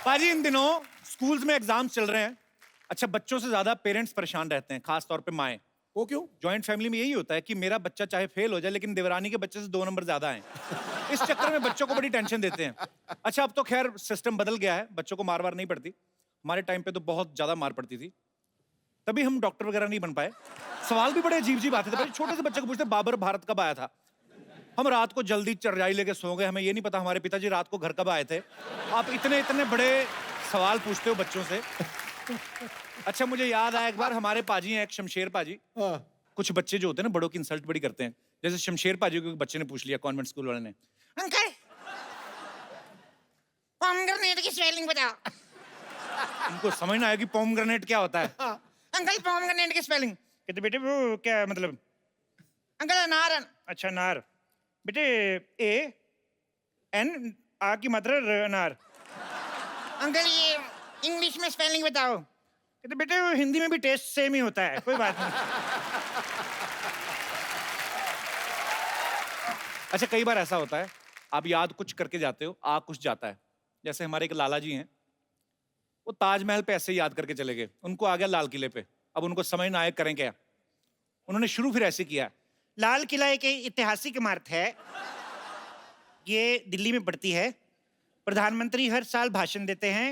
पाजी इन दिनों स्कूल्स में एग्जाम्स चल रहे हैं। अच्छा, बच्चों से ज्यादा पेरेंट्स परेशान रहते हैं, खास तौर पे माएं। वो क्यों? जॉइंट फैमिली में यही होता है कि मेरा बच्चा चाहे फेल हो जाए लेकिन देवरानी के बच्चे से 2 नंबर ज्यादा आए। इस चक्कर में बच्चों को बड़ी टेंशन देते हैं। अच्छा, अब तो खैर सिस्टम बदल गया है, बच्चों को मार वार नहीं पड़ती। हमारे टाइम पे तो बहुत ज्यादा मार पड़ती थी, तभी हम डॉक्टर वगैरह नहीं बन पाए। सवाल भी बड़े अजीब अजीब आते थे। छोटे से बच्चे को पूछते बाबर भारत कब आया था। हम रात को जल्दी चरजाई लेके सो गए, हमें ये नहीं पता हमारे पिताजी रात को घर कब आए थे। आप इतने इतने बड़े सवाल पूछते हो बच्चों से। अच्छा, मुझे याद आया एक बार हमारे पाजी हैं, एक शमशेर पाजी। कुछ बच्चे जो होते हैं ना बड़ों की इंसल्ट बड़ी करते हैं। जैसे शमशेर पाजी को एक बच्चे ने पूछ लिया कॉन्वेंट स्कूल वाले ने, अंकल पोमग्रेनेट की स्पेलिंग बताओ। उनको समझ ना आया कि पोमग्रेनेट क्या होता है। अंकल पोमग्रेनेट की स्पेलिंग। कहते बेटे वो क्या मतलब। अंकल अनार। अच्छा, नार। बेटे ए एन आ की मात्रा अनार। अंकल ये इंग्लिश में स्पेलिंग बताओ। कहते बेटे वो हिंदी में भी टेस्ट सेम ही होता है, कोई बात नहीं। अच्छा, कई बार ऐसा होता है आप याद कुछ करके जाते हो, आ कुछ जाता है। जैसे हमारे एक लाला जी हैं, वो ताजमहल पे ऐसे ही याद करके चले गए, उनको आ गया लाल किले पे। अब उनको समझ ना आए करें क्या। उन्होंने शुरू फिर ऐसे किया, लाल किला एक ऐतिहासिक इमारत है, ये दिल्ली में पड़ती है। प्रधानमंत्री हर साल भाषण देते हैं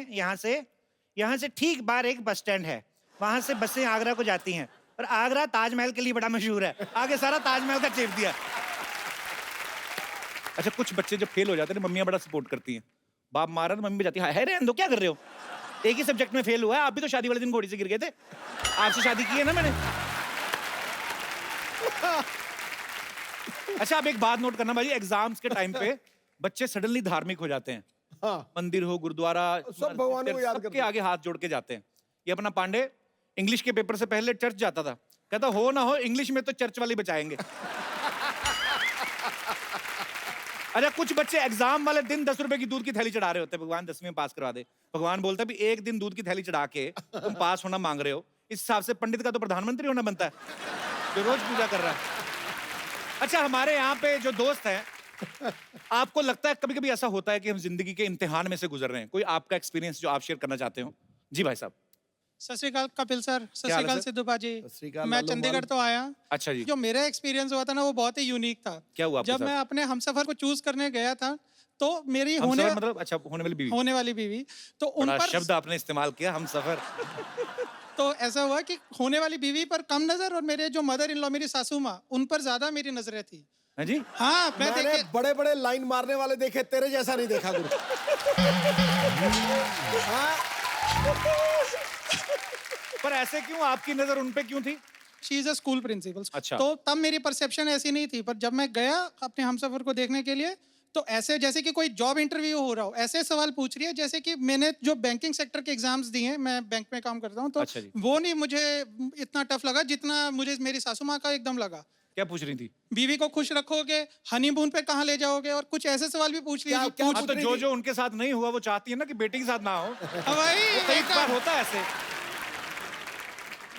यहाँ से ठीक बाहर एक बस स्टैंड है, वहां से बसें आगरा को जाती हैं, और आगरा ताजमहल के लिए बड़ा मशहूर है। आगे सारा ताजमहल का चेप दिया। अच्छा, कुछ बच्चे जब फेल हो जाते हैं मम्मियां बड़ा सपोर्ट करती हैं। बाप मारा तो मम्मी भी जाती है रहने दो, क्या कर रहे हो, एक ही सब्जेक्ट में फेल हुआ है, आप भी तो शादी वाले दिन घोड़ी से गिर गए थे, आपसे शादी की है ना मैंने। अच्छा, आप एक बात नोट करना भाई, एग्जाम्स के टाइम पे बच्चे सडनली धार्मिक हो जाते हैं। हाँ। मंदिर हो, गुरुद्वारा, सब भगवान को याद सबके आगे हाथ जोड़ के जाते हैं। ये अपना पांडे इंग्लिश के पेपर से पहले चर्च जाता था, कहता हो ना हो इंग्लिश में तो चर्च वाले बचाएंगे। अच्छा, कुछ बच्चे एग्जाम वाले दिन 10 रुपए की दूध की थैली चढ़ा रहे होते हैं, भगवान 10वीं में पास करवा दे। भगवान बोलता है एक दिन दूध की थैली चढ़ा के तुम पास होना मांग रहे हो, इस हिसाब से पंडित का तो प्रधानमंत्री होना बनता है, जो रोज पूजा कर रहा है। अच्छा, हमारे यहाँ पे जो दोस्त हैं, आपको लगता है कभी कभी ऐसा होता है कि हम जिंदगी के इम्तिहान में से गुजर रहे हैं? कोई आपका एक्सपीरियंस जो आप शेयर करना चाहते हो? जी भाई साहब। सत श्री अकाल कपिल सर, सत श्री अकाल सिद्धू भाजी। मैं लालू चंडीगढ़ तो आया। अच्छा जी। जो मेरा एक्सपीरियंस हुआ था ना वो बहुत ही यूनिक था। क्या हुआ आपके जब साथ? मैं अपने हमसफर को चूज करने गया था तो मेरी मतलब अच्छा होने वाली बीवी तो उन बड़ा पर शब्द आपने इस्तेमाल किया, हम सफर। तो ऐसा हुआ कि होने वाली बीवी पर कम नजर और मेरे जो मदर इन लॉ मेरी सासू माँ उन पर ज्यादा मेरी नजरें थी। हाँ जी। हाँ, मैंने बड़े बड़े लाइन मारने वाले देखे, तेरे जैसा नहीं देखा गुरु। हाँ? पर ऐसे क्यों, आपकी नजर उन पे क्यों थी? She is a school principal. अच्छा। तो तब मेरी परसेप्शन ऐसी नहीं थी, पर जब मैं गया अपने हमसफर को देखने के लिए तो ऐसे जैसे कि कोई जॉब इंटरव्यू हो रहा हो, ऐसे सवाल पूछ रही है जैसे कि मैंने जो बैंकिंग सेक्टर के एग्जाम्स दिए हैं, मैं बैंक में काम करता हूँ, तो अच्छा जी। वो नहीं मुझे इतना टफ लगा जितना मुझे मेरी सासू माँ का एकदम लगा। क्या पूछ रही थी? बीवी को खुश रखोगे, हनीमून पे कहाँ ले जाओगे, और कुछ ऐसे सवाल भी पूछ रही है। हाँ, तो जो उनके साथ नहीं हुआ वो चाहती है ना कि बेटे के साथ ना हो। भाई कई बार होता है ऐसे।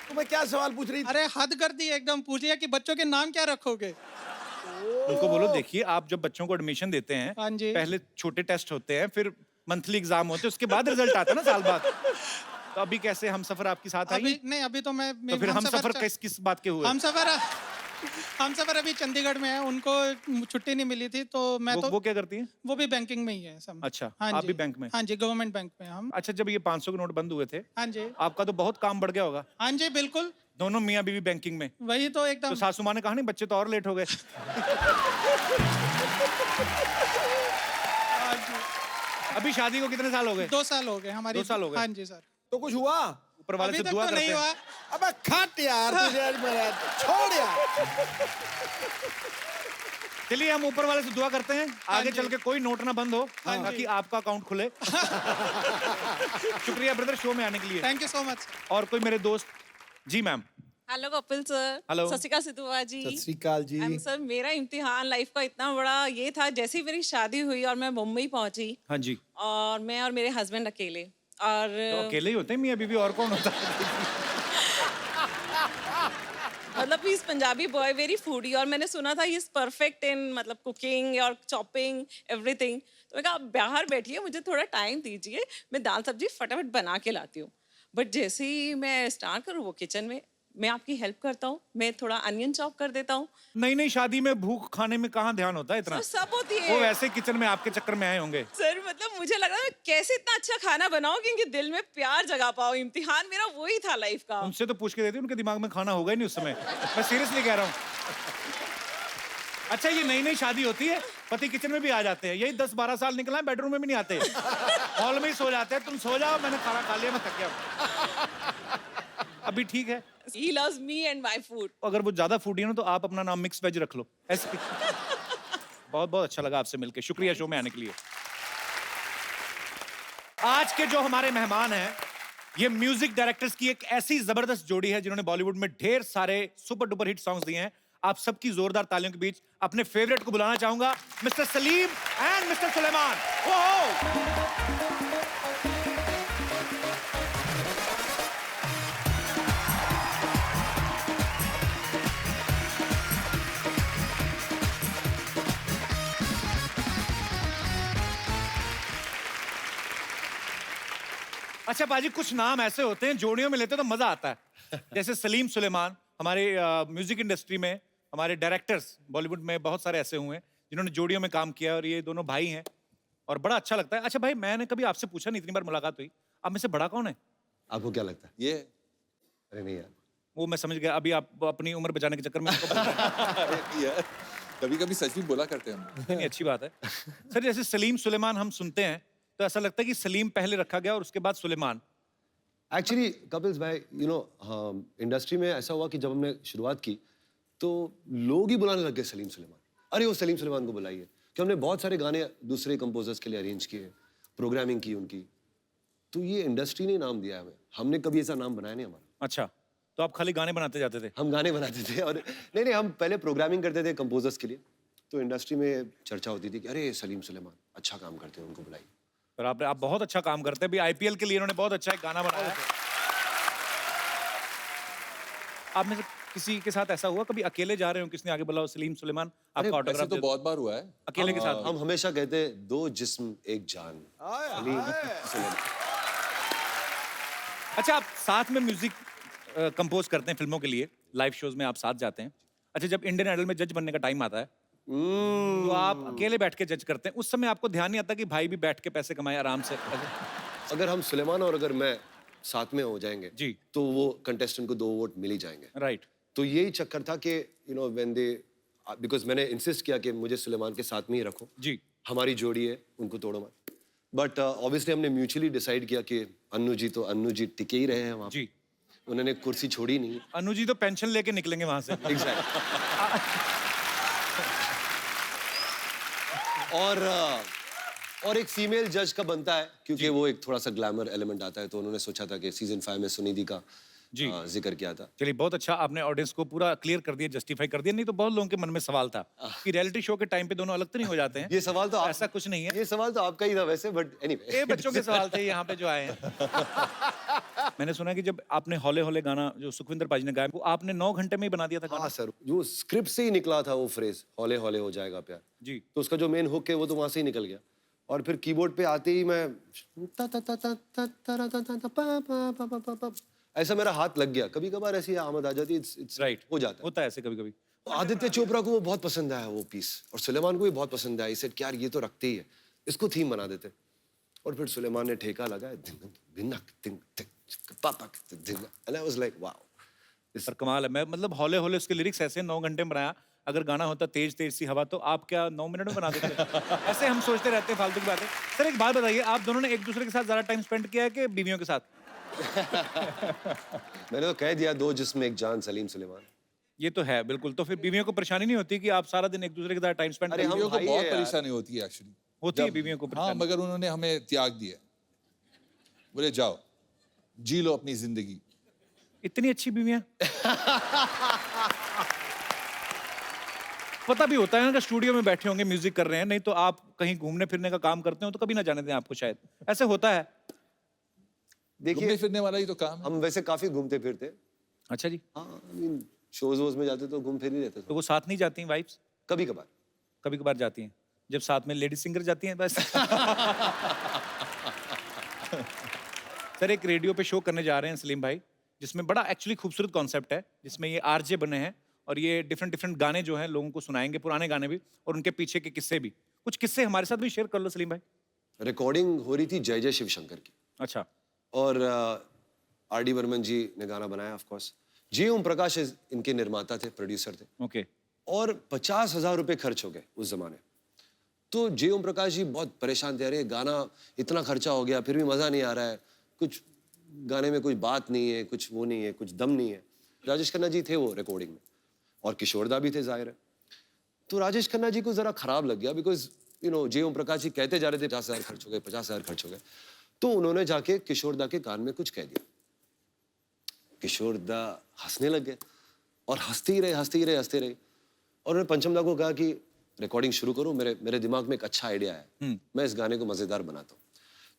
तुम्हें क्या सवाल पूछ रही थी? अरे हद कर दी एकदम, पूछ लिया कि बच्चों के नाम क्या रखोगे। उनको बोलो देखिए आप जब बच्चों को एडमिशन देते हैं, हाँ जी। पहले छोटे टेस्ट होते हैं, फिर मंथली एग्जाम होते हैं, उसके बाद रिजल्ट आता है ना साल बाद। तो अभी कैसे हम सफर आपके साथ आई? अभी नहीं, अभी तो मैं तो फिर हम सफर किस बात के हुए? हम सफर अभी चंडीगढ़ में है, उनको छुट्टी नहीं मिली थी तो मैं वो क्या करती हैं? वो भी बैंकिंग में ही है सब। अच्छा, हाँ आप जी। भी बैंक में? हाँ जी, गवर्नमेंट बैंक में हम। अच्छा, जब ये 500 के नोट बंद हुए थे, हाँ जी। आपका तो बहुत काम बढ़ गया होगा। हाँ जी, बिल्कुल। दोनों मियाँ बीवी बैंकिंग में। वही तो एकदम। तो सासू माँ ने कहा नहीं बच्चे तो और लेट हो गए। अभी शादी को कितने साल हो गए? 2 साल हो गए हमारी। 2 साल हो गए? हाँ जी सर। तो कुछ हुआ? ऊपर वाले अभी से तक दुआ तो करते नहीं हैं। हुआ। अबे खट यार, तुझे आज मेरा छोड़ यार। चलिए हम ऊपर वाले से दुआ करते हैं, आगे चल के कोई नोट ना बंद हो, ताकि आपका अकाउंट खुले। शुक्रिया ब्रदर शो में आने के लिए। Thank you so much. और कोई मेरे दोस्त? जी ma'am. Hello Kapil sir. Hello. सत श्री अकाल सिद्धू जी। सत श्री अकाल जी। सर मेरा इम्तिहान लाइफ का इतना बड़ा ये था, जैसे ही मेरी शादी हुई और मैं मुंबई पहुंची। हाँ जी। और मैं और मेरे हस्बैंड अकेले। और तो अकेले ही होते हैं मियाँ बीवी, और कौन होता है? मतलब is Punjabi boy, very foodie, और मैंने सुना था ही इज परफेक्ट इन मतलब कुकिंग और चॉपिंग एवरीथिंग। तो मैं कहा आप बाहर बैठिए, मुझे थोड़ा टाइम दीजिए, मैं दाल सब्जी फटाफट बना के लाती हूँ। बट जैसे ही मैं स्टार्ट करूँ वो किचन में, मैं आपकी हेल्प करता हूँ, मैं थोड़ा अनियन चॉप कर देता हूँ। नई नई शादी में भूख खाने में कहाँ ध्यान होता है इतना। तो सब होती वो है वैसे किचन में आपके चक्कर में आए होंगे। सर, मतलब मुझे लग रहा है कैसे इतना अच्छा खाना बनाऊं कि इनके दिल में प्यार जगा पाऊं। इम्तिहान मेरा वही था लाइफ का। उनसे तो पूछ के देती, उनके दिमाग में खाना होगा ही नहीं उस समय। मैं सीरियसली कह रहा हूँ। अच्छा, ये नई नई शादी होती है, पति किचन में भी आ जाते हैं, यही 10-12 साल निकला है, बेडरूम में भी नहीं आते, हॉल में ही सो जाते हैं। तुम सो जाओ, मैंने खाना खा लिया, मैं थक गया। अभी ठीक है। He loves me and my food. अगर वो ज्यादा फूडी है ना तो आप अपना नाम मिक्स वेज रख लो, ऐसे। बहुत बहुत अच्छा लगा आपसे मिलके, शुक्रिया शो में आने के लिए। आज के जो हमारे मेहमान हैं, ये म्यूजिक डायरेक्टर्स की एक ऐसी जबरदस्त जोड़ी है जिन्होंने बॉलीवुड में ढेर सारे सुपर डुपर हिट सॉन्ग्स दिए हैं। आप सबकी जोरदार तालियों के बीच अपने फेवरेट को बुलाना चाहूंगा, mister Salim and mister Sulaiman. ओहो! अच्छा पाजी, कुछ नाम ऐसे होते हैं जोड़ियों में लेते तो मजा आता है। जैसे सलीम सुलेमान, हमारे म्यूजिक इंडस्ट्री में हमारे डायरेक्टर्स बॉलीवुड में बहुत सारे ऐसे हुए हैं जिन्होंने जोड़ियों में काम किया, और ये दोनों भाई हैं और बड़ा अच्छा लगता है। अच्छा भाई, मैंने कभी आपसे पूछा नहीं, इतनी बार मुलाकात हुई, आप में से बड़ा कौन है? आपको क्या लगता है? ये अरे नहीं यार, वो मैं समझ गया, अभी आप अपनी उम्र बचाने के चक्कर में उसको बोल रहे हैं। यार कभी कभी सच भी बोला करते हैं हम। नहीं, अच्छी बात है। सर, जैसे सलीम सुलेमान हम सुनते हैं तो ऐसा लगता है कि सलीम पहले रखा गया और उसके बाद सुलेमान। एक्चुअली कपिल्स भाई, यू नो, इंडस्ट्री में ऐसा हुआ कि जब हमने शुरुआत की तो लोग ही बुलाने लग गए सलीम सुलेमान। अरे वो सलीम सुलेमान को बुलाइए, कि हमने बहुत सारे गाने दूसरे कंपोजर्स के लिए अरेंज किए, प्रोग्रामिंग की उनकी। तो ये इंडस्ट्री ने नाम दिया है हमें, हमने कभी ऐसा नाम बनाया नहीं हमारा। अच्छा, तो आप खाली गाने बनाते जाते थे? हम गाने बनाते थे, और नहीं, हम पहले प्रोग्रामिंग करते थे कंपोजर्स के लिए। तो इंडस्ट्री में चर्चा होती थी कि अरे सलीम सुलेमान अच्छा काम करते हैं, उनको बुलाइए। पर आप बहुत अच्छा काम करते हैं। अभी आईपीएल के लिए इन्होंने बहुत अच्छा एक गाना बनाया है। आप में से किसी के साथ ऐसा हुआ कभी अकेले जा रहे हो, किसने आगे बुलाओ सलीम सुलेमान आपका वैसे ऑटोग्राफ तो बहुत बार हुआ है। अकेले के साथ? हम हमेशा कहते हैं दो जिस्म एक जान, सलीम सुलेमान। अच्छा, आप साथ में म्यूजिक कंपोज करते हैं फिल्मों के लिए, लाइव शोज में आप साथ जाते हैं। अच्छा, जब इंडियन आइडल में जज बनने का टाइम आता है तो आप अकेले बैठ के जज करते हैं, उस समय आपको ध्यान नहीं आता कि भाई भी बैठ के पैसे कमाए आराम से? अगर हम सुलेमान और अगर मैं साथ में हो जाएंगे जी। तो वो कंटेस्टेंट को 2 वोट मिल ही जाएंगे। राइट। तो यही चक्कर था कि you know when they, because मैंने इंसिस्ट किया कि मुझे सुलेमान के साथ में ही रखो, जी। हमारी जोड़ी है, उनको तोड़ो मत। बट ऑब्वियसली हमने म्यूचुअली डिसाइड किया कि अन्नू जी टिके ही रहे हैं वहाँ पे। जी। उन्होंने कुर्सी छोड़ी नहीं। अनु जी तो पेंशन लेके निकलेंगे वहां से। और एक फीमेल जज का बनता है, क्योंकि वो एक थोड़ा सा ग्लैमर एलिमेंट आता है। तो उन्होंने सोचा था कि सीजन 5 में सुनिधि का जी। जिक्र किया था। चलिए, बहुत अच्छा, आपने ऑडियंस को पूरा क्लियर कर दिया, जस्टिफाई कर दिया। नहीं तो बहुत लोगों के मन में सवाल था कि रियलिटी शो के टाइम पे दोनों अलग तो नहीं हो जाते हैं? ये सवाल तो ऐसा कुछ नहीं है। ये सवाल तो आपका ही था वैसे, बट एनीवे। ये बच्चों के सवाल थे यहाँ पे जो आए हैं। मैंने सुना कि जब आपने हौले हौले गाना जो सुखविंदर पाजी ने गाया, वो आपने 9 घंटे में ही बना दिया था गाना? हाँ सर, जो स्क्रिप्ट से ही निकला था वो फ्रेज, हौले हौले हो जाएगा प्यार जी। तो उसका जो मेन हुक है वो तो वहां से ही निकल गया। और फिर कीबोर्ड पे आते ही मैं ऐसा मेरा हाथ लग गया। कभी कभार ऐसी आमद आ जाती है, इट्स राइट, हो जाता है। होता है ऐसे कभी कभी। आदित्य चोपड़ा को वो बहुत पसंद आया वो पीस, और सुलेमान को भी बहुत पसंद आया। इसे यार ये तो रखते ही है, इसको थीम बना देते। और फिर सुलेमान ने ठेका लगाया, and I was like, wow. पर कमाल है। मैं मतलब हौले हौले उसके लिरिक्स ऐसे 9 घंटे में बनाया। अगर गाना होता तेज तेज सी हवा तो आप क्या 9 मिनट में बना देते? ऐसे हम सोचते रहते हैं फालतू की बातें। सर, एक बात बताइए, आप दोनों ने एक दूसरे के साथ ज्यादा टाइम स्पेंड किया है कि बीवियों के साथ? मैंने तो कह दिया दो जिस्म एक जान, सलीम सुलेमान। ये तो है बिल्कुल। तो फिर बीवियों को परेशानी नहीं होती कि आप सारा दिन एक दूसरे के साथ टाइम स्पेंड अरे करते हम हो? बीवियों को भाई बहुत है यार। परेशानी होती है एक्चुअली। होती है बीवियों को हाँ, परेशानी। मगर उन्होंने हमें त्याग दिया। बोले जाओ जी लो अपनी जिंदगी। इतनी अच्छी बीवियां। पता भी होता है ना कि स्टूडियो में बैठे होंगे, म्यूजिक कर रहे हैं, नहीं तो आप कहीं घूमने फिरने का काम करते हो तो कभी ना जाने दें आपको, शायद ऐसे होता है। घूमने देखिए फिरने वाला ही तो काम है। हम वैसे काफी घूमते फिरते। अच्छा जी। हाँ, I mean, शोज वोज में जाते तो घूम फिर ही रहते तो थे वो साथ नहीं जाती हैं वाइफ्स? कभी कभार। कभी कभार जाती हैं, जब साथ में लेडी सिंगर जाती हैं बस। सर एक रेडियो पे शो करने जा रहे हैं सलीम भाई, जिसमें बड़ा एक्चुअली खूबसूरत कॉन्सेप्ट है, जिसमें ये आरजे बने हैं और ये डिफरेंट डिफरेंट गाने जो हैं लोगों को सुनाएंगे, पुराने गाने भी और उनके पीछे के किस्से भी। कुछ किस्से हमारे साथ भी शेयर कर लो सलीम भाई। रिकॉर्डिंग हो रही थी जय जय शिव शंकर की, अच्छा, और आर डी बर्मन जी ने गाना बनाया ऑफ कोर्स। जी ओम प्रकाश इनके निर्माता थे, प्रोड्यूसर थे, ओके। और 50,000 रुपए खर्च हो गए उस जमाने। तो जे ओम प्रकाश जी बहुत परेशान थे, अरे गाना इतना खर्चा हो गया फिर भी मजा नहीं आ रहा है, कुछ गाने में कुछ बात नहीं है, कुछ वो नहीं है, कुछ दम नहीं है। राजेश खन्ना जी थे वो रिकॉर्डिंग में, और किशोरदा भी थे जाहिर है। तो राजेश खन्ना जी को जरा खराब लग गया, बिकॉज जे ओम प्रकाश जी कहते जा रहे थे 50,000 खर्च हो गए, 50,000 खर्च हो गए। तो उन्होंने जाके किशोरदा के कान में कुछ कह दिया। किशोरदा हंसने लग गए और हंसते ही रहे, हंसते ही रहे, हंसते रहे। और उन्होंने पंचमदा को कहा कि रिकॉर्डिंग शुरू करो, मेरे दिमाग में एक अच्छा आइडिया है, मैं इस गाने को मजेदार बनाता हूँ।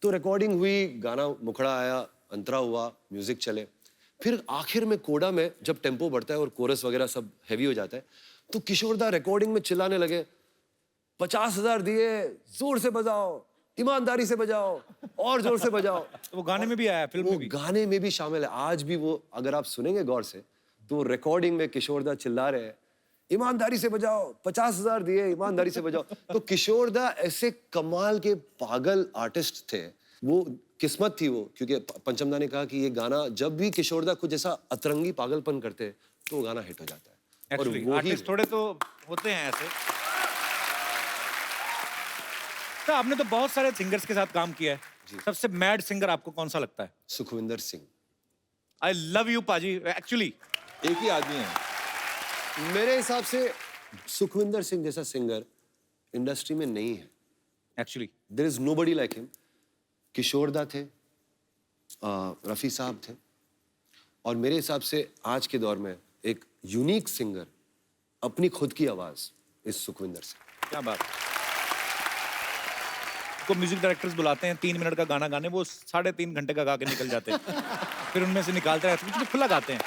तो रिकॉर्डिंग हुई, गाना मुखड़ा आया, अंतरा हुआ, म्यूजिक चले। फिर आखिर में कोडा में जब टेम्पो बढ़ता है और कोरस वगैरह सब हैवी हो जाता है, तो किशोरदा रिकॉर्डिंग में चिल्लाने लगे, 50,000 दिए, जोर से बजाओ, ईमानदारी से बजाओ, और जोर से बजाओ। तो वो गाने में भी आया, फिल्म वो में भी। गाने में भी शामिल है। आज भी वो अगर आप सुनेंगे गौर से, तो रिकॉर्डिंग में किशोरदा चिल्ला रहे हैं, ईमानदारी से बजाओ, 50,000 दिए, ईमानदारी से बजाओ। तो किशोरदा ऐसे कमाल के पागल आर्टिस्ट थे, वो किस्मत थी वो, क्योंकि पंचमदा ने कहा कि ये गाना जब भी किशोरदा कुछ ऐसा अतरंगी पागलपन करते तो वो गाना हिट हो जाता है। और एक्चुअली वो ही आर्टिस्ट थोड़े तो होते हैं ऐसे। तो आपने तो बहुत सारे सिंगर्स के साथ काम किया है, सबसे मैड सिंगर आपको कौन सा लगता है? Sukhwinder Singh. I love you पाजी। एक्चुअली एक ही आदमी है। मेरे हिसाब से सुखविंदर सिंह जैसा सिंगर इंडस्ट्री में नहीं है। Actually there is nobody like him. किशोरदा थे, रफी साहब थे, और मेरे हिसाब से आज के दौर में एक यूनिक सिंगर अपनी खुद की आवाज इस सुखविंदर सिंह। क्या बात। को म्यूजिक डायरेक्टर्स बुलाते हैं 3 मिनट का गाना गाने, वो 3.5 घंटे का गा के निकल जाते हैं। फिर उनमें से निकालते हैं, कुछ भी खुला गाते हैं।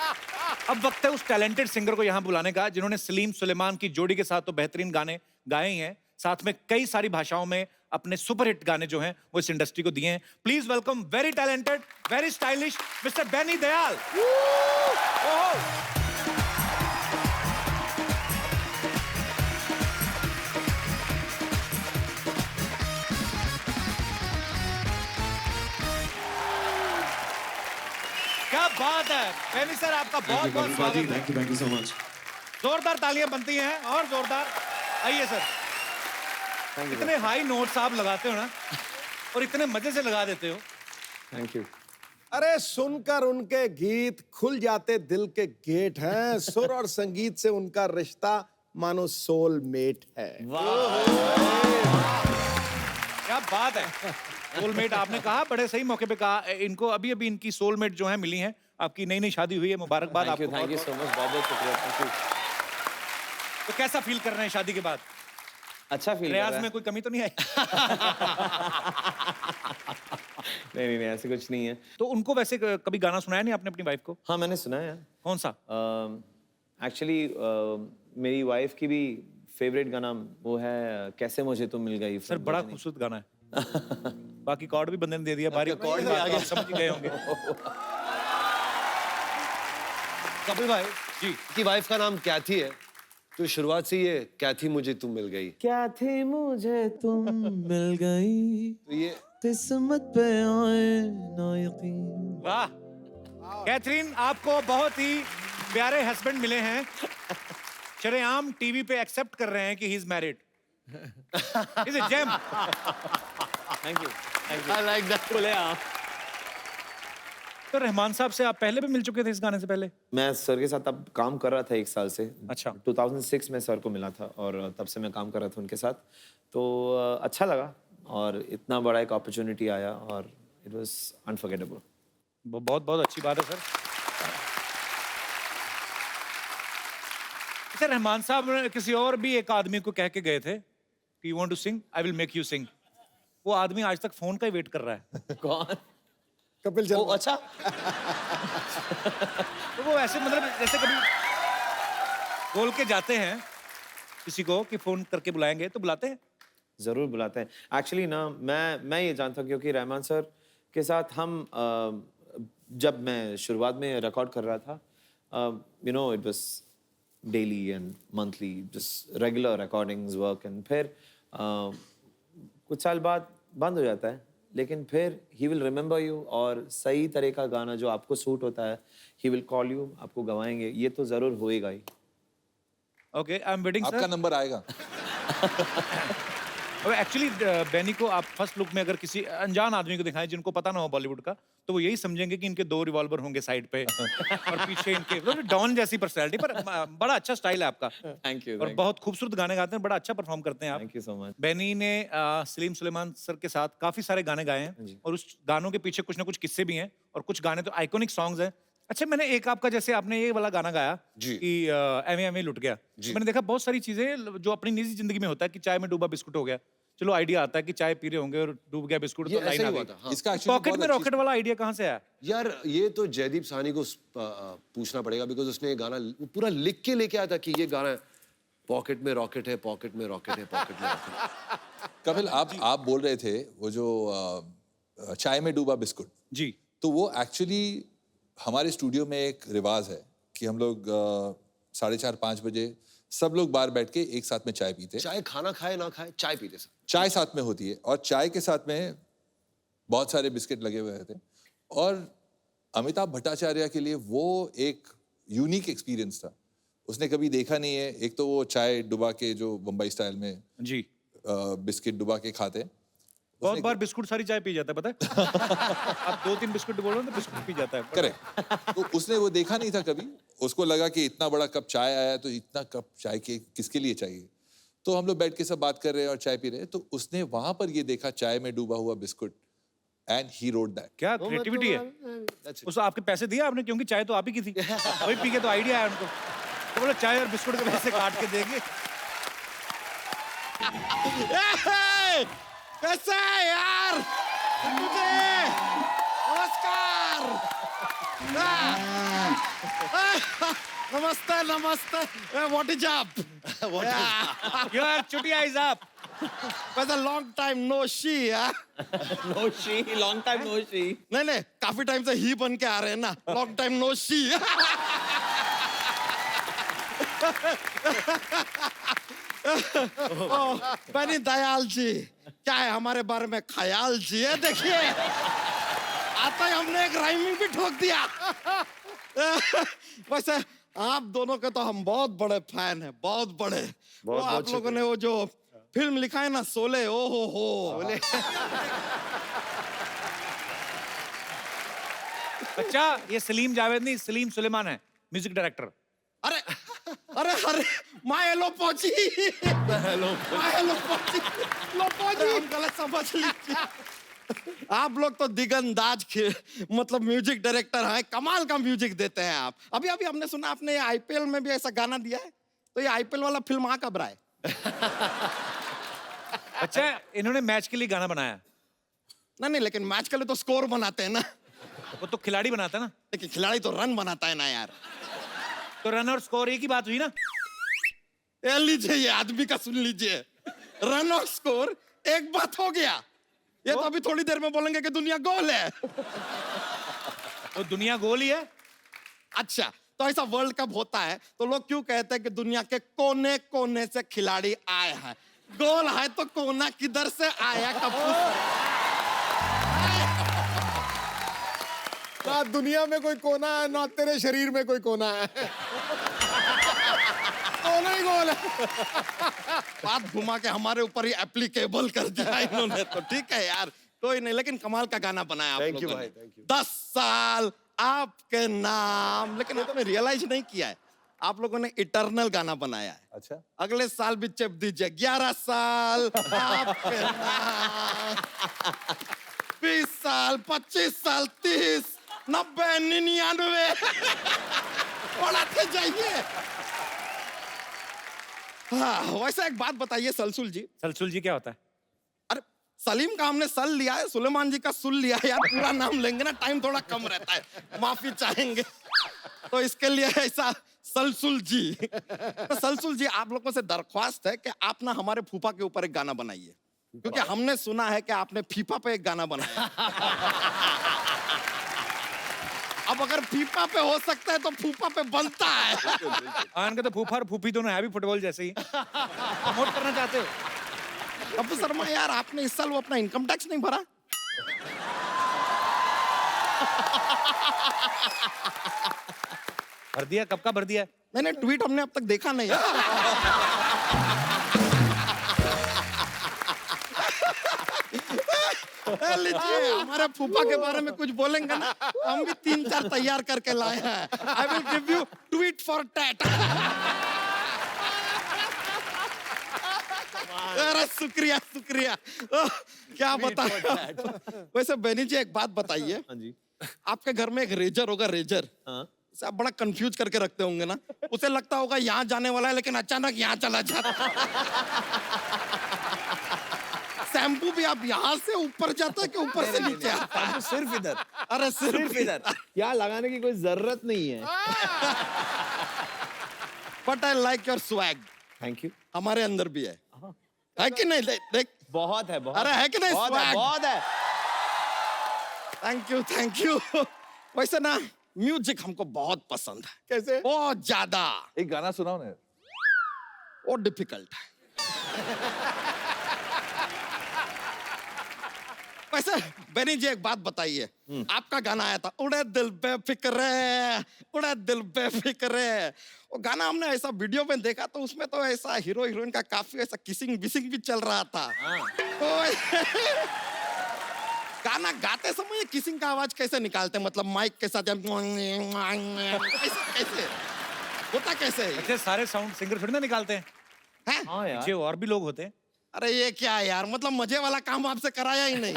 अब वक्त है उस टैलेंटेड सिंगर को यहाँ बुलाने का, जिन्होंने सलीम सुलेमान की जोड़ी के साथ तो बेहतरीन गाने गाए ही हैं, साथ में कई सारी भाषाओं में अपने सुपरहिट गाने जो हैं वो इस इंडस्ट्री को दिए हैं। Please welcome very talented, very stylish mister Benny Dayal. क्या बात है बेनी सर, आपका बहुत बहुत स्वागत है। Thank you so much. जोरदार तालियां बनती हैं और जोरदार। आइए सर। इतने हाई नोट्स आप लगाते हो ना, और इतने मजे से लगा देते हो। Thank you. अरे सुनकर उनके गीत खुल जाते दिल के गेट हैं। सुर और संगीत से उनका रिश्ता मानो सोलमेट है। क्या बात है। सोलमेट आपने कहा, बड़े सही मौके पे कहा। इनको अभी अभी इनकी सोलमेट जो है मिली हैं। आपकी नई नई शादी हुई है, मुबारकबाद आपको। थैंक यू सो मच, बहुत शुक्रिया। Thank you. तो कैसा फील कर रहे हैं शादी के बाद? अच्छा फील रियाज में कोई कमी तो नहीं आई? नहीं ऐसे कुछ नहीं है। तो उनको वैसे कभी गाना सुनाया नहीं आपने अपनी वाइफ को? हाँ मैंने सुना है। कौन सा? एक्चुअली मेरी वाइफ की भी फेवरेट गाना वो है कैसे मुझे तुम मिल गई। सर बड़ा खूबसूरत गाना है। बाकी कॉर्ड भी बंदे ने दे दिया, बारी कॉर्ड भी आ गया, समझ गए होंगे। कपिल भाई जी की वाइफ का नाम कैथी है, तो शुरुआत से ये कैथी मुझे तुम मिल गई, क्या थी मुझे तुम मिल गई, तो ये किस्मत पे आए ना यकीन। वाह कैथरीन, आपको बहुत ही प्यारे हस्बैंड मिले हैं। शरेआम टीवी पे एक्सेप्ट कर रहे हैं कि he is married. Is a gem. Thank you I like that. बोले आप। तो रहमान साहब से आप पहले भी मिल चुके थे इस गाने से पहले? मैं सर के साथ तब काम कर रहा था 1 साल से। अच्छा। 2006 में सर को मिला था और तब से मैं काम कर रहा था उनके साथ, तो अच्छा लगा और इतना बड़ा एक अपॉर्चुनिटी आया और इट वाज अनफॉरगेटेबल। बहुत बहुत अच्छी बात है सर। अच्छा, रहमान साहब किसी और भी एक आदमी को कह के गए थे कि you want to sing, I will make you sing. वो आदमी आज तक फोन का ही वेट कर रहा है। कौन? कपिल ओ शर्मा। अच्छा। तो वो ऐसे मतलब जैसे कभी बोल के जाते हैं किसी को कि फोन करके बुलाएंगे तो बुलाते हैं? ज़रूर बुलाते हैं। एक्चुअली ना मैं ये जानता हूँ क्योंकि रहमान सर के साथ हम जब मैं शुरुआत में रिकॉर्ड कर रहा था, you know it was daily and monthly just regular recordings work, and फिर कुछ साल बाद बंद हो जाता है, लेकिन फिर ही विल रिमेंबर यू, और सही तरह का गाना जो आपको सूट होता है ही विल कॉल यू, आपको गवाएंगे, ये तो ज़रूर होएगा ही। ओके, आई एम वेटिंग आपका सर। नंबर आएगा। एक्चुअली बेनी को आप फर्स्ट लुक में अगर किसी अनजान आदमी को दिखाएं जिनको पता ना हो बॉलीवुड का, तो वो यही समझेंगे कि इनके 2 रिवॉल्वर होंगे साइड पे और पीछे इनके डॉन जैसी पर्सनैलिटी, पर बड़ा अच्छा स्टाइल है आपका। थैंक यू, और बहुत खूबसूरत गाने गाते हैं, बड़ा अच्छा परफॉर्म करते हैं आप। Thank you so much. Benny ने सलीम सुलेमान सर के साथ काफी सारे गाने गाए हैं और उस गानों के पीछे कुछ ना कुछ किस्से भी हैं और कुछ गाने तो आइकॉनिक सॉन्ग्स हैं। अच्छा, मैंने एक आपका, जैसे आपने ये वाला गाना गाया जी। कि एवे एवे लुट गया, मैंने देखा बहुत सारी चीजें जो अपनी निजी जिंदगी में होता है कि चाय में डूबा बिस्कुट हो गया, चलो आइडिया आता है कि चाय पी रहे होंगे और डूब गया बिस्कुट, ये तो ऐसा लाइन ही आ हुआ गई। था, हाँ। इसका actually पॉकेट बहुत में अच्छी- रॉकेट वाला आइडिया कहाँ से आया? यार ये तो जयदीप साहनी को पूछना पड़ेगा, बिकॉज उसने ये गाना पूरा लिख के लेके आया था कि ये गाना पॉकेट में रॉकेट है, पॉकेट में रॉकेट है, पॉकेट में रॉकेट है। कपिल, आप बोल रहे थे वो जो चाय में डूबा बिस्कुट, जी, तो वो एक्चुअली हमारे स्टूडियो में एक रिवाज है कि हम लोग 4:30-5 बजे सब लोग बाहर बैठ के एक साथ में चाय पीते हैं। चाहे खाना खाए ना खाए, चाय पीते सब। चाय साथ में होती है और चाय के साथ में बहुत सारे बिस्किट लगे हुए रहते हैं, और अमिताभ भट्टाचार्य के लिए वो एक यूनिक एक्सपीरियंस था। उसने कभी देखा नहीं है, एक तो वो चाय डुबा के जो बम्बई स्टाइल में जी, बिस्किट डुबा के खाते हैं। बहुत बार बिस्कुट सारी चाय पी जाता है, पता है? आप 2-3 बिस्कुट बोलो तो बिस्कुट पी जाता है। करेक्ट। तो उसने वो देखा नहीं था कभी, उसको लगा कि इतना बड़ा कप चाय आया है तो इतना कप चाय के किसके लिए चाहिए। तो हम लोग बैठ के सब बात कर रहे हैं और चाय पी रहे हैं, तो उसने वहां पर ये देखा चाय में डूबा हुआ biscuit, and he wrote that. क्या क्रिएटिविटी है। उस आपके पैसे दिए आपने, क्योंकि चाय तो आप ही की थी, वही पी के तो आइडिया आया उनको, तो बोला चाय और बिस्कुट के पैसे काट के देंगे। कैसा है यार मुझे? नमस्कार। नमस्ते नमस्ते। What is up? यार चुटिया इज अप। वैसे long time no see. No see, long time no see. नहीं, काफी टाइम से ही बन के आ रहे हैं ना, लॉन्ग टाइम नो शी। बनी दयाल जी, क्या है हमारे बारे में ख्याल जी है? देखिए आता ही हमने एक राइमिंग भी ठोक दिया। वैसे आप दोनों के तो हम बहुत बड़े फैन हैं, बहुत बड़े। वो आप लोगों ने वो जो फिल्म लिखा है ना, शोले, ओ हो। अच्छा, ये सलीम जावेद नहीं, सलीम सुलेमान है, म्यूजिक डायरेक्टर। अरे अरे अरे माय लो पहुंची, हम गलत समझ लीजिए। आप लोग तो दिगंदाज मतलब म्यूजिक डायरेक्टर हैं, कमाल का म्यूजिक देते हैं आप। अभी अभी हमने सुना आपने आईपीएल में भी ऐसा गाना दिया है, तो ये आईपीएल वाला फिल्म आ कब रहा है? अच्छा, इन्होंने मैच के लिए गाना बनाया? नहीं, लेकिन मैच के लिए तो स्कोर बनाते हैं ना, वो तो खिलाड़ी बनाता है ना। लेकिन खिलाड़ी तो रन बनाता है ना यार। तो रन और स्कोर एक ही बात हुई ना। ये लीजिए, ये आदमी का सुन लीजिए, रन और स्कोर एक बात हो गया। ये तो अभी थोड़ी देर में बोलेंगे कि दुनिया गोल है। तो दुनिया गोल ही है। अच्छा, तो ऐसा वर्ल्ड कप होता है तो लोग क्यों कहते हैं कि दुनिया के कोने कोने से खिलाड़ी आए हैं? गोल है तो कोना किधर से आया कपूर? ना दुनिया में कोई कोना है, ना तेरे शरीर में कोई कोना है। कोना ही गोल है। बात घुमा के हमारे ऊपर ही एप्लीकेबल कर दिया इन्होंने, तो ठीक है यार, कोई नहीं, लेकिन कमाल का गाना बनाया आप Thank you लोगों ने। भाई, thank you। 10 साल आपके नाम, लेकिन ये तो मैं रियलाइज नहीं किया है, आप लोगों ने इटर्नल गाना बनाया है। अच्छा, अगले साल भी चेप दीजिए, 11 साल आपके नाम, 20 साल, 25 साल, 30, 90, 99 बढ़ाते जाइए। हाँ, वैसे एक बात बताइए सलसुल जी। सलसुल जी क्या होता है? अरे सलीम का हमने सल लिया है, सुलेमान जी का सुल लिया है यार, पूरा नाम लेंगे ना टाइम थोड़ा कम रहता है, माफी चाहेंगे। तो इसके लिए ऐसा सलसुल जी। तो सलसुल जी, आप लोगों से दरख्वास्त है कि आप ना हमारे फूफा के ऊपर एक गाना बनाइए, क्योंकि हमने सुना है कि आपने फीफा पे एक गाना बनाया। अब अगर फीफा पे हो सकता है तो फूफा पे बनता है। आन के तो फूफा और फूफी दोनों है भी फुटबॉल जैसे ही। प्रमोट करना चाहते हो? अबू शर्मा यार, आपने इस साल वो अपना इनकम टैक्स नहीं भरा? भर दिया? कब का भर दिया? मैंने ट्वीट हमने अब तक देखा नहीं। लीजिए, हमारे फूफा के बारे में कुछ बोलेंगे ना, हम भी 3-4 तैयार करके लाए हैं। I will give you tweet for tat. अरे शुक्रिया शुक्रिया। क्या बता। वैसे बेनी जी, एक बात बताइए। हाँ जी। आपके घर में एक रेजर होगा, रेजर। हाँ। उसे आप बड़ा कंफ्यूज करके रखते होंगे ना। उसे लगता होगा यहाँ जाने वाला है, लेकिन अचानक यहाँ चला जाता। शैम्पू भी आप यहाँ से ऊपर जाता है कि ऊपर से नीचे आता है? सिर्फ इधर। अरे सिर्फ इधर। क्या लगाने की कोई जरूरत नहीं है। But I like your swag. Thank you. हमारे अंदर भी है कि नहीं? देख, बहुत है, बहुत। अरे है कि नहीं? बहुत है, swag? बहुत है। Thank you thank you. वैसे ना म्यूजिक हमको बहुत पसंद है। कैसे? बहुत ज्यादा। एक गाना सुनाओ ना। वो डिफिकल्ट है। वैसे बेनी जी, एक बात बताइए। आपका गाना आया था, उड़े दिल बेफिक्रे, उड़े दिल बेफिक्रे। वो गाना हमने ऐसा वीडियो में देखा तो उसमें तो ऐसा हीरो हीरोइन का काफी ऐसा किसिंग बिसिंग भी चल रहा था। तो गाना गाते समय किसिंग का आवाज कैसे निकालते हैं? मतलब माइक के साथ कैसे होता, कैसे है? अच्छे सारे साउंड सिंगर थोड़ी ना निकालते हैं। हैं? हाँ यार। पीछे और भी लोग होते हैं। अरे ये क्या है यार, मतलब मजे वाला काम आपसे कराया ही नहीं।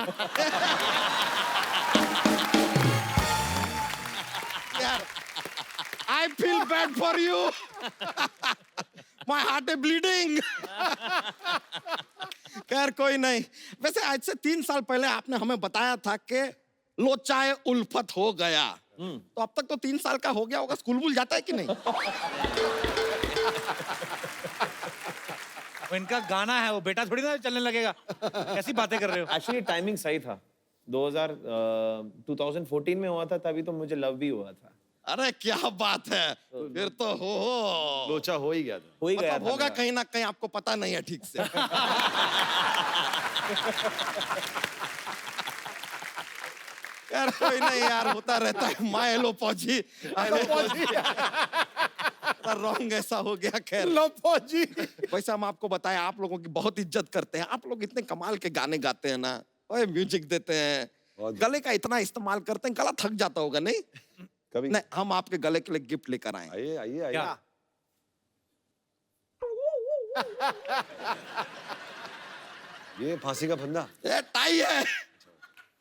यार, I feel bad for you. My heart is bleeding. खैर कोई नहीं। वैसे आज से 3 साल पहले आपने हमें बताया था कि लोचाए उल्फत हो गया। तो अब तक तो 3 साल का हो गया होगा, स्कूल वूल जाता है कि नहीं? वो इनका गाना है, वो बेटा थोड़ी ना चलने लगेगा। कैसी बातें कर रहे हो? एक्चुअली टाइमिंग सही था। 2014 में हुआ था, तभी तो मुझे लव भी हुआ था। अरे क्या बात है, फिर तो हो। लोचा हो ही गया था। हो ही गया मतलब था होगा मेरा। कहीं ना कहीं, आपको पता नहीं है ठीक से। यार कोई नहीं यार, होता रहता है। माय लो पौजी, रॉन्ग ऐसा हो गया। खैर लो फौजी। वैसे हम आपको बताएं, आप लोगों की बहुत इज्जत करते हैं। आप लोग इतने कमाल के गाने गाते हैं ना, ओए म्यूजिक देते हैं, गले का इतना इस्तेमाल करते हैं, गला थक जाता होगा नहीं? कभी नहीं, हम आपके गले के लिए गिफ्ट लेकर आए। आइए आइए आइए। क्या? ये फांसी का फंदा। ये टाई है,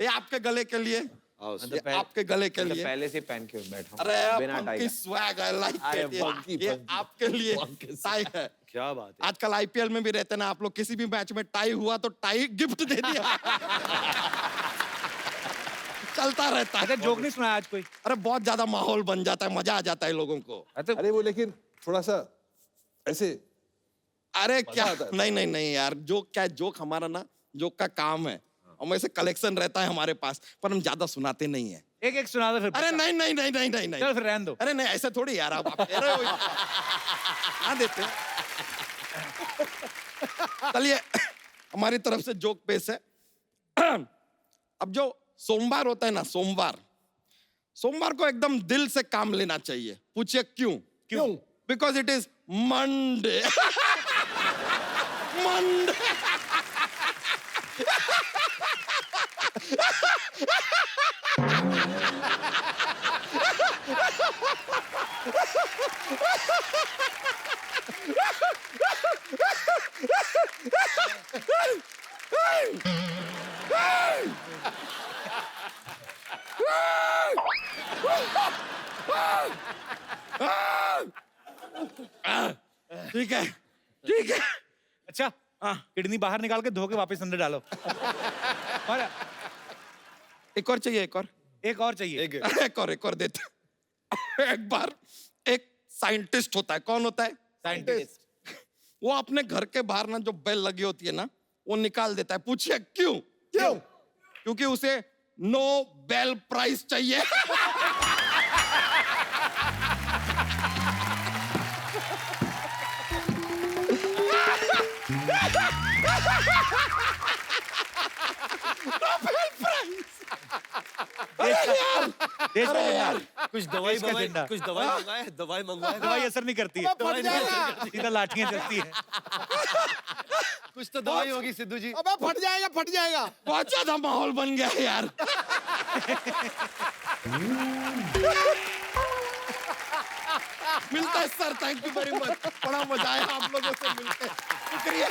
ये आपके गले के लिए, आओ ये आपके गले के मतलब लिए। पहले से पहन के बैठा हूँ, अरे बिना टाई फंकी का। स्वैग, आई लाइक अरे इट। funky, ये funky, आपके लिए टाई है। क्या बात है। आजकल आईपीएल में भी रहते ना आप लोग, किसी भी मैच में टाई हुआ तो टाई गिफ्ट दे दिया। चलता रहता अच्छा, है। जोक नहीं सुनाया आज कोई? अरे बहुत ज्यादा माहौल बन जाता है, मजा आ जाता है लोगों को। अच्छा, अरे वो लेकिन थोड़ा सा ऐसे। अरे क्या, आता है। नहीं नहीं नहीं यार, जोक क्या है, जोक हमारा ना, जोक का काम है। हम ऐसे कलेक्शन रहता है हमारे पास, पर हम ज्यादा सुनाते नहीं है। एक एक सुना दो फिर। अरे नहीं नहीं नहीं नहीं नहीं नहीं। चलो फिर रहने दो। अरे नहीं, ऐसे थोड़ी यार, आप कह रहे हो। हाँ देते। चलिए, हमारी तरफ से जोक पेश है। अब जो सोमवार होता है ना, सोमवार को एकदम दिल से काम लेना चाहिए। पूछिए क्यों? क्यों? Because it is Monday. Monday. ठीक है, ठीक है। अच्छा, किडनी बाहर निकाल के धो के वापस अंदर डालो। और एक और चाहिए, एक और। एक और चाहिए। एक और देते। एक बार एक साइंटिस्ट होता है। कौन होता है? साइंटिस्ट। वो अपने घर के बाहर ना जो बेल लगी होती है ना, वो निकाल देता है। पूछिए क्यों? क्यों? क्योंकि उसे नो बेल प्राइस चाहिए। देश का झंडा। कुछ दवाई देश का मंगाए, झंडा। कुछ दवाई मंगाए, दवाई मंगवाए। दवाई असर नहीं करती है। अबे फट जाएगा। सीधा लाठियां चलती है। कुछ तो दवाई होगी सिद्धू जी। अबे फट जाएगा, फट जाएगा। बहुत ज्यादा माहौल बन गया है यार। मिलता है sir, thank you very much. बड़ा मजा आया आप लोगों से मिलके। शुक्रिया।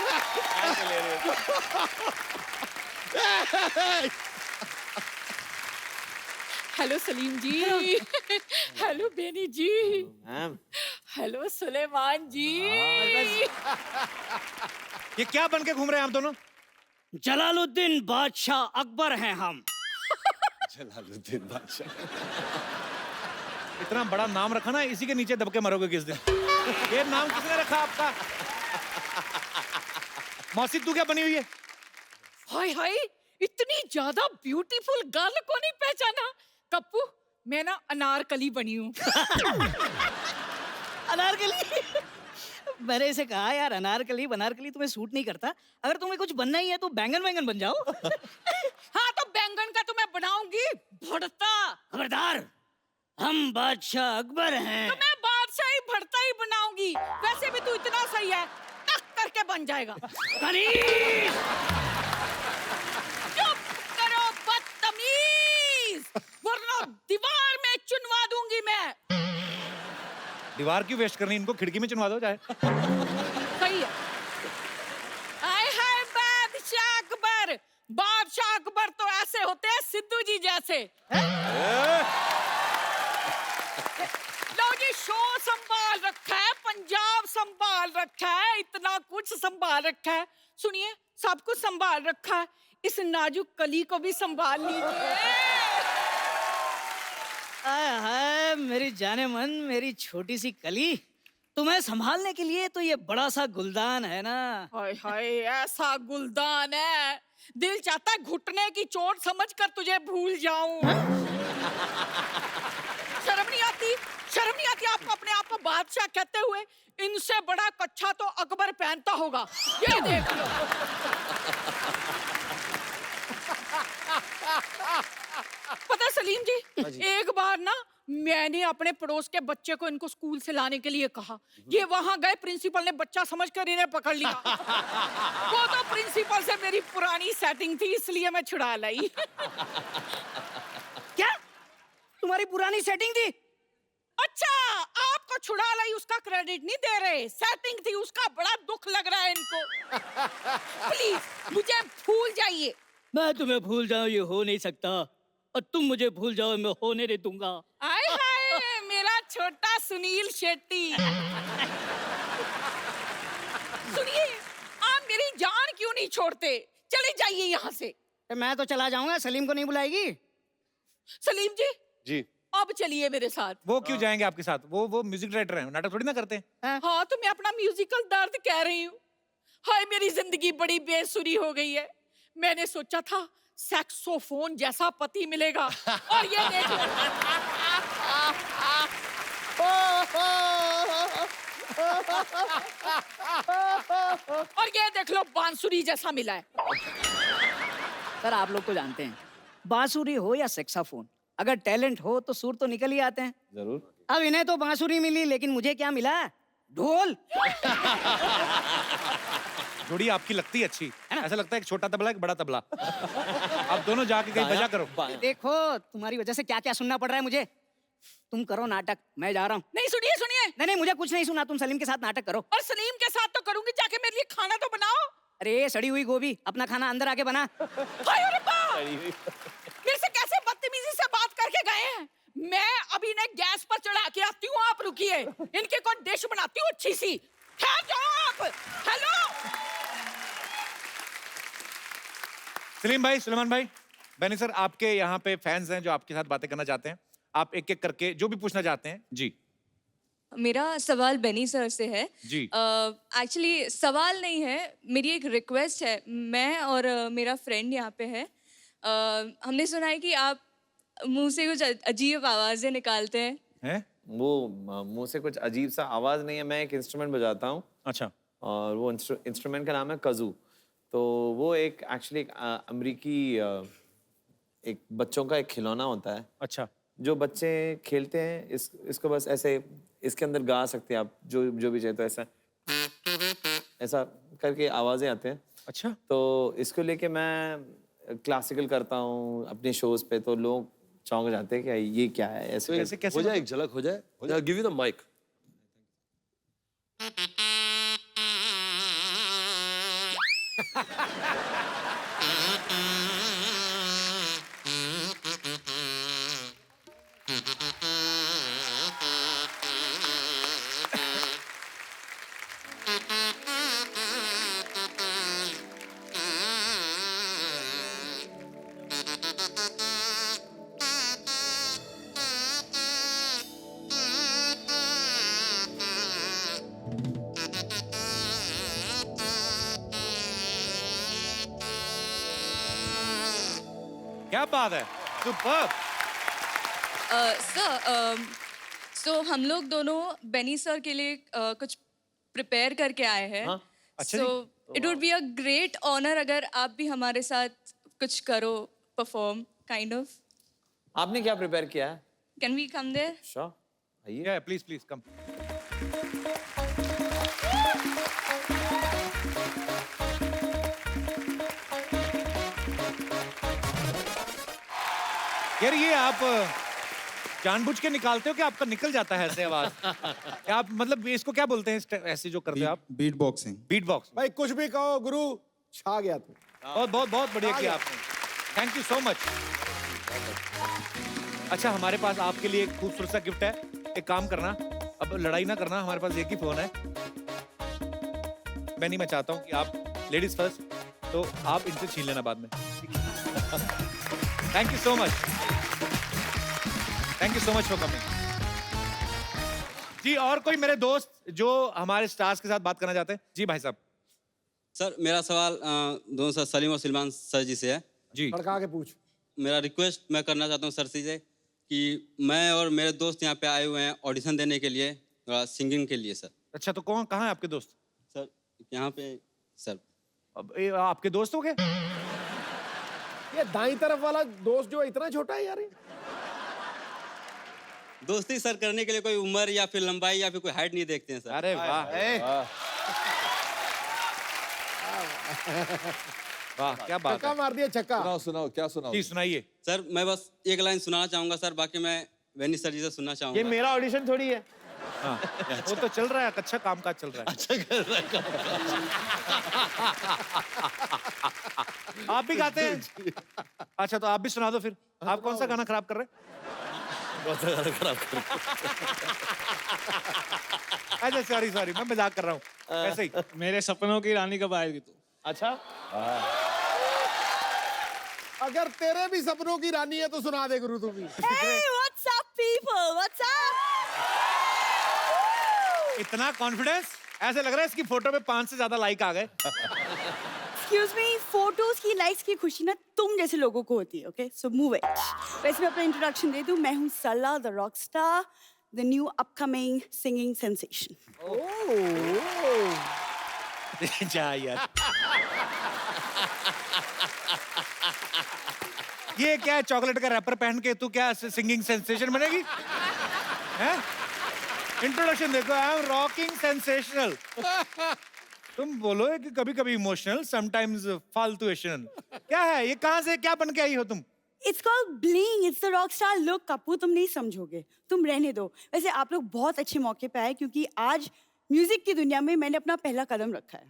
हेलो सलीम जी। हेलो बेनी जी। मैम हेलो सुलेमान जी। ये क्या बन के घूम रहे हैं आप दोनों? जलालुद्दीन बादशाह अकबर हैं हम। जलालुद्दीन बादशाह। इतना बड़ा नाम रखा ना, इसी के नीचे दब के मरोगे किस दिन। ये नाम किसने रखा आपका? मौसी तू क्या बनी हुई है? हाय हाय, इतनी ज्यादा ब्यूटीफुल गर्ल को नहीं पहचाना? कप्पू, मैं ना अनारकली बनी हूँ। अनारकली। मैंने इसे कहा यार अनारकली बनारकली तुम्हें सूट नहीं करता। अगर तुम्हें कुछ बनना ही है तो बैंगन वैंगन बन जाओ। हाँ तो बैंगन का तो मैं बनाऊंगी भरता। खबरदार, हम बादशाह अकबर हैं। तो मैं बादशाही भरता ही बनाऊंगी। वैसे भी तू इतना सही है, टक करके बन जाएगा। कनीज! चुप करो बदतमीज, वरना दीवार में चुनवा दूंगी मैं। दीवार क्यों वेस्ट करनी, इनको खिड़की में चुनवा दो चाहे। सही है। आए हाय बादशाह अकबर। बादशाह अकबर तो ऐसे होते हैं सिद्धू जी जैसे। लो जी, शो संभाल रखा है, पंजाब संभाल रखा है, इतना कुछ संभाल रखा है। सुनिए, सब कुछ संभाल रखा है, इस नाजुक कली को भी संभाल लीजिए। आय हाय मेरी जाने मन, मेरी छोटी सी कली, तुम्हें संभालने के लिए तो ये बड़ा सा गुलदान है ना। हाय हाय, ऐसा गुलदान है, दिल चाहता है घुटने की चोट समझकर तुझे भूल जाऊं। शर्म नहीं आती? शर्म नहीं आती आपको अपने आप को बादशाह कहते हुए? इनसे बड़ा कच्छा तो अकबर पहनता होगा, ये देख लो। पता है सलीम जी, एक बार ना मैंने अपने पड़ोस के बच्चे को इनको स्कूल से लाने के लिए कहा। ये वहां गए, प्रिंसिपल ने बच्चा समझकर इन्हें पकड़ लिया। वो तो प्रिंसिपल से मेरी पुरानी सेटिंग थी, इसलिए मैं छुड़ा लाई। क्या तुम्हारी पुरानी सेटिंग थी? अच्छा, आपको छुड़ा लाई उसका क्रेडिट नहीं दे रहे, सेटिंग थी उसका बड़ा दुख लग रहा है इनको। प्लीज मुझे भूल जाइए। मैं तुम्हें भूल जाऊं ये हो नहीं सकता, और तुम मुझे भूल जाओ मैं होने नहीं दूंगा। आय हाय मेरा छोटा सुनील शेट्टी। सुनिए, आप मेरी जान क्यों नहीं छोड़ते? चले जाइए यहाँ से। मैं तो चला जाऊंगा, सलीम को नहीं बुलाएगी? सलीम जी, जी अब चलिए मेरे साथ। वो क्यों जाएंगे आपके साथ? वो म्यूजिक डायरेक्टर हैं, नाटक थोड़ी ना करते हैं। हाँ तो मैं अपना म्यूजिकल दर्द कह रही हूँ। हाय मेरी जिंदगी बड़ी बेसुरी हो गई है। मैंने सोचा था सैक्सोफोन जैसा पति मिलेगा, और ये देख लो। और ये देख लो बांसुरी जैसा मिला है। सर आप लोग तो जानते हैं, बांसुरी हो या सेक्साफोन, अगर टैलेंट हो तो सुर तो निकल ही आते हैं। जरूर। अब इन्हें तो बांसुरी मिली, लेकिन मुझे क्या मिला? ढोल। जोड़ी आपकी लगती है अच्छी, ऐसा लगता है एक छोटा तबला एक बड़ा तबला। आप दोनों जाके कहीं बजा करो। देखो तुम्हारी वजह से क्या क्या सुनना पड़ रहा है मुझे। तुम करो नाटक, मैं जा रहा हूँ। नहीं सुनिए सुनिए। नहीं नहीं मुझे कुछ नहीं सुना, तुम सलीम के साथ नाटक करो। और सलीम के साथ तो करूंगी, जाके मेरे लिए खाना तो बनाओ। अरे सड़ी हुई गोभी, अपना खाना अंदर आके बना। हाय अरे बाप! मेरे से कैसे बदतमीजी से बात करके गए हैं। मैं अभी इन्हें गैस पर चढ़ा के आती हूँ, आप रुकिए। इनके को डिश बनाती हूँ अच्छी सी। ठहर जाओ आप। हेलो सलीम भाई, सुलेमान भाई, बैनी सर, आपके यहाँ पे फैंस हैं जो आपके साथ बातें करना चाहते हैं। आप एक एक करके जो भी पूछना चाहते हैं। जी मेरा सवाल बेनी सर से है जी। एक्चुअली सवाल नहीं है, मेरी एक रिक्वेस्ट है। मैं और मेरा फ्रेंड यहाँ पे है, हमने सुना है कि आप मुंह से कुछ अजीब आवाज़ें निकालते हैं। हैं? वो मुंह से कुछ अजीब सा आवाज नहीं है, मैं एक इंस्ट्रूमेंट बजाता हूँ अच्छा। और वो इंस्ट्रूमेंट का नाम है कजू। तो वो एक एक्चुअली एक अमेरिकी एक बच्चों का एक खिलौना होता है अच्छा। जो बच्चे खेलते हैं। इसको बस ऐसे इसके अंदर गा सकते हैं आप जो भी चाहे, तो ऐसा ऐसा करके आवाजें आते हैं। अच्छा। तो इसको लेके मैं क्लासिकल करता हूँ अपने शोज पे, तो लोग चौंक जाते हैं कि ये क्या है ऐसे कैसे कैसे हो जाए, एक झलक हो जाए। Give you the mic. क्या बात है, सुपर्ब। सर सो हम लोग दोनों बेनी सर के लिए कुछ प्रिपेयर करके आए हैं। अच्छा so it would be a great honour अगर आप भी हमारे साथ कुछ करो, परफॉर्म काइंड ऑफ। आपने क्या प्रिपेयर किया है? Can we come there? Sure, आइए। Yeah, please, please come. यार ये आप जानबूझ के निकालते हो कि आपका निकल जाता है ऐसे आवाज? क्या आप मतलब इसको क्या बोलते हैं ऐसे जो करते हो आप? Beat boxing. Beat box. भाई कुछ भी कहो गुरु, छा गया तू। बहुत बहुत बहुत बढ़िया किया आपने, थैंक यू सो मच। अच्छा, हमारे पास आपके लिए एक खूबसूरत सा गिफ्ट है। एक काम करना, अब लड़ाई ना करना, हमारे पास एक ही फोन है। मैं चाहता हूँ कि आप लेडीज फर्स्ट, तो आप इनसे छीन लेना बाद में। Thank you so much, thank you so much for coming. जी, और कोई मेरे दोस्त जो हमारे स्टार्स के साथ बात करना चाहते हैं? जी भाई साहब। सर मेरा सवाल दोनों सर सलीम और सलमान सर जी से है। जी। खड़का के पूछ। मेरा रिक्वेस्ट मैं करना चाहता हूँ सर से कि मैं और मेरे दोस्त यहाँ पे आए हुए हैं ऑडिशन देने के लिए, सिंगिंग के लिए सर। अच्छा, तो कहाँ है आपके दोस्त? सर यहाँ पे सर। अब ये आपके दोस्त हो गए? ये दाई तरफ वाला दोस्त जो इतना छोटा है यार। दोस्ती सर करने के लिए कोई उम्र या फिर लंबाई या फिर कोई हाइट नहीं देखते हैं सर। अरे वाह, वाह क्या बात चक्का है। मार दिया, चक्का। सुनाओ सुनाओ, क्या सुनाओ? जी सुनाइए। सर मैं बस एक लाइन सुनाना चाहूंगा सर, बाकी मैं वेनी सर जी से सुनना ये चाहूंगा। मेरा ऑडिशन थोड़ी है। हाँ, वो तो चल रहा है, अच्छा कामकाज चल रहा है। अच्छा कर रहा आप भी गाते हैं? अच्छा, तो आप भी सुना दो फिर। आप कौन सा गाना खराब कर रहे हैं? अच्छा सॉरी सॉरी, मैं मजाक कर रहा हूँ ऐसे ही। मेरे सपनों की रानी कब आएगी तू? अच्छा, अगर तेरे भी सपनों की रानी है तो सुना दे गुरु तू भी। Hey, what's up, people? What's up? इतना कॉन्फिडेंस, ऐसे लग रहा है इसकी फोटो पे 5 से ज्यादा लाइक आ गए। Excuse me, फोटोज की लाइक्स की खुशी ना तुम जैसे लोगों को होती है, ओके? So move it. वैसे मैं अपना इंट्रोडक्शन दे दूं, मैं हूँ Sarla the rock star, the new upcoming singing sensation. जा यार। ये क्या है, चॉकलेट का रैपर पहन के तू क्या सिंगिंग सेंसेशन बनेगी? हैं? इंट्रोडक्शन देखो, आई एम रॉकिंग सेंसेशनल। तुम बोलो कि कभी कभी इमोशनल, समटाइम्स फालतूएशनल। क्या है ये, कहाँ से क्या बन के आई हो तुम? It's called bling, it's the rock star look. Kapoor तुम नहीं समझोगे, तुम रहने दो। वैसे आप लोग बहुत अच्छे मौके पे आए क्योंकि आज म्यूजिक की दुनिया में मैंने अपना पहला कदम रखा है।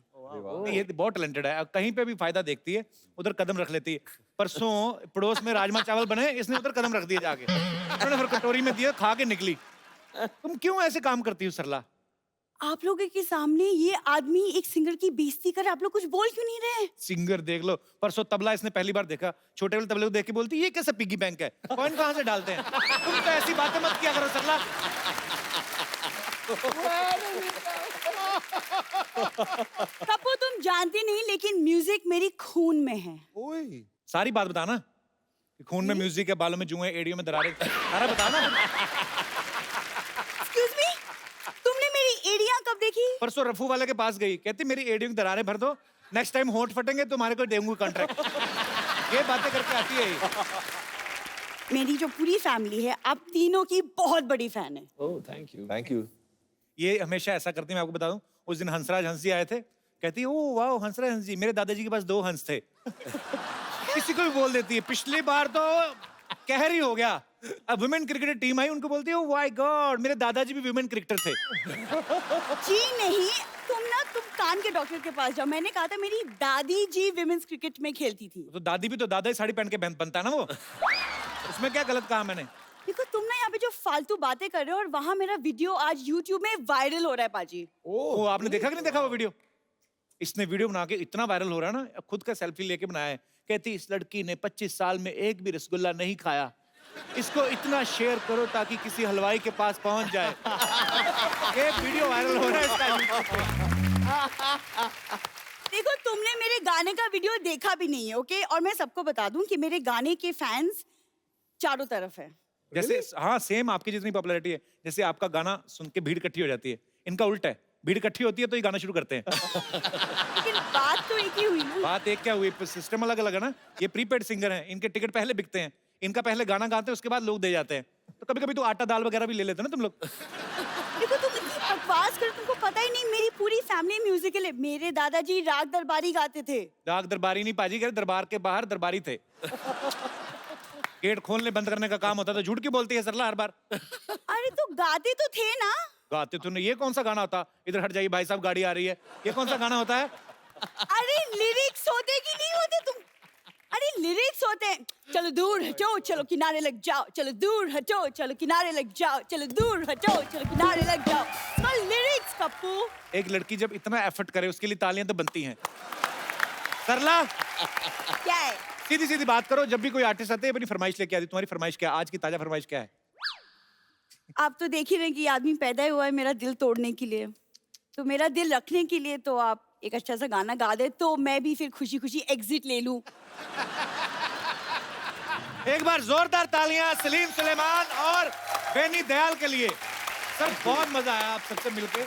ये बहुत टैलेंटेड है, कहीं पे भी फायदा देखती है उधर कदम रख लेती है। परसों पड़ोस में राजमा चावल बने, इसने उधर कदम रख दिया जाके, उन्होंने फिर कटोरी में दिया, खा के निकली। तुम क्यों ऐसे काम करती हो सरला? आप लोगों के सामने ये आदमी एक सिंगर की बेइज्जती करे, आप लोग कुछ बोल क्यों नहीं रहे? सिंगर देख लो, परसों तबला इसने पहली बार देखा, छोटे वाले तबले को देख के बोलती ये कैसा पिग्गी बैंक है, कॉइन कहाँ से डालते हैं? तुम तो ऐसी बातें मत किया करो सरला। कपू तुम जानती नहीं लेकिन म्यूजिक मेरी खून में है। ओए सारी बात बताना कि खून में म्यूजिक है, बालों में जुएं, एड़ियों में दरारें, सारा बताना। एक्सक्यूज मी, तुमने मेरी एड़ियां कब देखी? परसों रफू वाले के पास गई, कहती मेरी एड़ियों की दरारें भर दो, नेक्स्ट टाइम होंठ फटेंगे तुम्हारे को देंगे कॉन्ट्रैक्ट। ये बातें करके आती है ये। मेरी जो पूरी फैमिली है आप तीनों की बहुत बड़ी फैन है। Oh thank you. Thank you. ये हमेशा ऐसा करती है, मैं आपको बता दूं। उस दिन हंसराज हंस जी आए थे, कहती है ओ वाह हंसराज हंस जी, मेरे दादाजी के पास 2 हंस थे। किसी को भी बोल देती है। पिछली बार तो कहर ही हो गया। अब वुमेन क्रिकेटर टीम आई, उनको बोलती है ओ माय गॉड मेरे दादाजी भी वुमेन क्रिकेटर थे। जी नहीं, तुम कान के डॉक्टर के पास जाओ। मैंने कहा था मेरी दादी जी विमेंस क्रिकेट में खेलती थी। तो दादी भी तो दादा ही साड़ी पहन के बनता है ना वो। उसमें क्या गलत कहा मैंने? देखो तुम ना यहाँ पे जो फालतू बातें कर रहे हो और वहाँ मेरा वीडियो आज YouTube में वायरल हो रहा है पाजी। ओ आपने देखा कि नहीं देखा वो वीडियो? इसने वीडियो बना के इतना वायरल हो रहा है ना, खुद का सेल्फी लेके बनाया है। कहती इस लड़की ने 25 साल में एक भी रसगुल्ला नहीं खाया, इसको इतना शेयर करो ताकि किसी हलवाई के पास पहुंच जाए। एक वीडियो वायरल हो रहा है इसका YouTube पे। देखो तुमने मेरे गाने का वीडियो देखा भी नहीं है, ओके? और मैं सबको बता दूं कि मेरे गाने के फैंस चारों तरफ है। जैसे हाँ सेम आपकी जितनी पॉपुलैरिटी है, जैसे आपका गाना सुन के भीड़ इकट्ठी हो जाती है, इनका उल्टा है। भीड़ इकट्ठी होती है तो ये गाना शुरू करते हैं। लेकिन बात तो एक ही हुई ना। बात एक क्या हुई, सिस्टम अलग अलग है ना। ये प्रीपेड सिंगर हैं, इनके टिकट पहले बिकते हैं, इनका पहले गाना गाते हैं उसके बाद लोग दे जाते हैं। तो कभी कभी तो आटा दाल वगैरह भी ले लेते हैं ना तुम लोग। देखो तुम इतनी बकवास कर, तुमको पता ही नहीं मेरी पूरी फैमिली म्यूजिकल है। मेरे दादाजी राग दरबारी गाते थे। राग दरबारी नहीं पाजी, गए दरबार के बाहर दरबारी थे। गेट खोलने बंद करने का काम होता था। झूठ क्यों बोलती है सरला हर बार? अरे तो गाते तो थे ना। गाते तो नहीं। ये कौन सा गाना होता? इधर हट जाइए भाई साहब गाड़ी आ रही है, ये कौन सा गाना होता है? अरे लिरिक्स होते कि नहीं होते तुम? अरे लिरिक्स होते हैं। चलो दूर हटो चलो किनारे लग जाओ, चलो दूर हटो चलो किनारे लग जाओ, चलो दूर हटो चलो किनारे लग जाओ। तो लिरिक्स कप्पू। एक लड़की जब इतना एफर्ट करे उसके लिए तालियां तो बनती हैं। सरला क्या है? सीधी सीधी बात करो, जब भी कोई आर्टिस्ट आते हैं अपनी फरमाइश लेके आती। तुम्हारी फरमाइश क्या है? आज की ताजा फरमाइश क्या है? आप तो देख ही रहे कि आदमी पैदा हुआ है मेरा दिल तोड़ने के लिए, तो मेरा दिल रखने के लिए तो आप एक अच्छा सा गाना गा दे तो मैं भी फिर खुशी खुशी एग्जिट ले लूं। एक बार जोरदार तालियां सलीम सुलेमान और बेनी दयाल के लिए। सर बहुत मजा आया आप सबसे मिलके।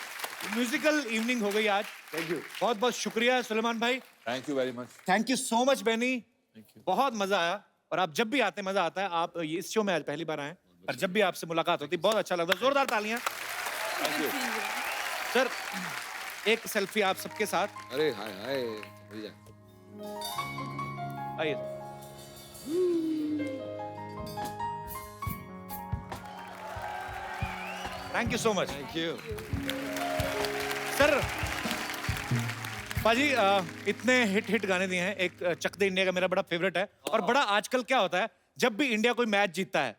म्यूजिकल इवनिंग हो गई आज। Thank you. बहुत बहुत शुक्रिया सुलेमान भाई। Thank you very much. Thank you so much Benny. बहुत मजा आया और आप जब भी आते मजा आता है। आप ये इस शो में आज पहली बार आए और जब भी आपसे मुलाकात होती बहुत अच्छा लगता है। जोरदार तालियां। Thank you sir. एक सेल्फी आप सबके साथ। अरे हाय हाय भैया आइए। Thank you so much. Thank you sir पाजी इतने हिट गाने दिए हैं। एक चक दे इंडिया का मेरा बड़ा फेवरेट है। और बड़ा आजकल क्या होता है, जब भी इंडिया कोई मैच जीतता है,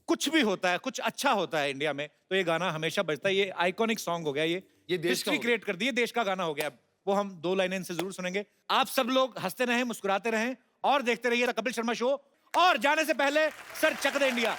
कुछ भी होता है, कुछ अच्छा होता है इंडिया में, तो ये गाना हमेशा बजता है। ये आइकॉनिक सॉन्ग हो गया। ये देश का हिस्ट्री हो क्रिएट कर दी है, देश का गाना हो गया। वो हम 2 लाइनें इनसे जरूर सुनेंगे। आप सब लोग हंसते रहें, मुस्कुराते रहें और देखते रहिए कपिल शर्मा शो। और जाने से पहले सर चक दे इंडिया